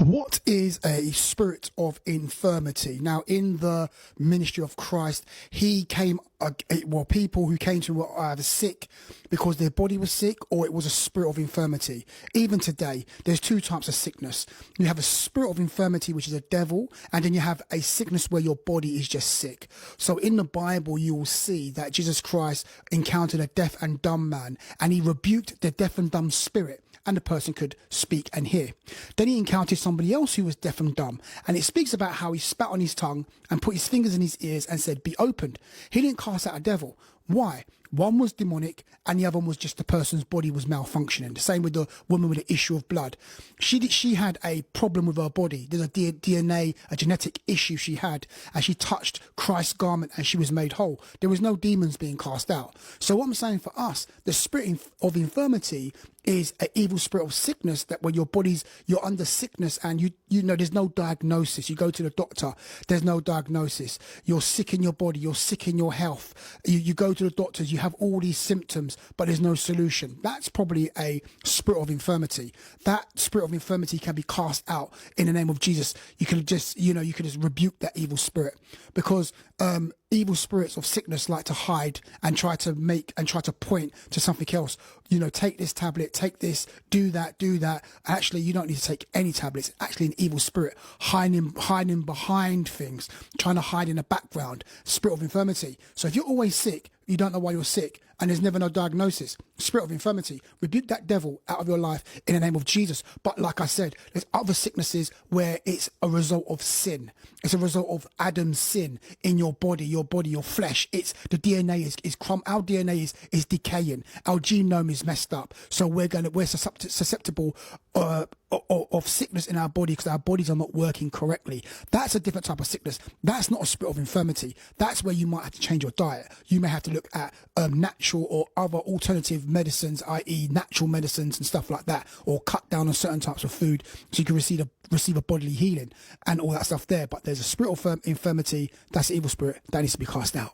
What is a spirit of infirmity? Now, in the ministry of Christ, people who came to him were either sick because their body was sick, or it was a spirit of infirmity. Even today, there's two types of sickness. You have a spirit of infirmity, which is a devil, and then you have a sickness where your body is just sick. So in the Bible, you will see that Jesus Christ encountered a deaf and dumb man, and he rebuked the deaf and dumb spirit, and the person could speak and hear. Then he encountered somebody else who was deaf and dumb, and it speaks about how he spat on his tongue and put his fingers in his ears and said, "Be opened." He didn't cast out a devil. Why? One was demonic and the other one was just the person's body was malfunctioning. The same with the woman with the issue of blood. She had a problem with her body. There's a DNA, a genetic issue she had, and she touched Christ's garment and she was made whole. There was no demons being cast out. So what I'm saying for us, the spirit of infirmity is an evil spirit of sickness, that when you're under sickness and you know there's no diagnosis. You go to the doctor, there's no diagnosis. You're sick in your body, you're sick in your health. You go to the doctors, you have all these symptoms, but there's no solution. That's probably a spirit of infirmity. That spirit of infirmity can be cast out in the name of Jesus. You can just rebuke that evil spirit, because evil spirits of sickness like to hide and try to point to something else. Take this tablet, take this, do that. Actually, you don't need to take any tablets. It's actually an evil spirit hiding behind things, trying to hide in the background. Spirit of infirmity. So if you're always sick, you don't know why you're sick, and there's never no diagnosis. Spirit of infirmity, rebuke that devil out of your life in the name of Jesus. But like I said, there's other sicknesses where it's a result of sin. It's a result of Adam's sin in your body, your flesh. It's the DNA our DNA is decaying. Our genome is messed up. So we're susceptible of sickness in our body because our bodies are not working correctly. That's a different type of sickness. That's not a spirit of infirmity. That's where you might have to change your diet. You may have to look at natural or other alternative medicines, i.e. natural medicines and stuff like that, or cut down on certain types of food so you can receive a bodily healing and all that stuff there. But there's a spirit of infirmity. That's an evil spirit that needs to be cast out.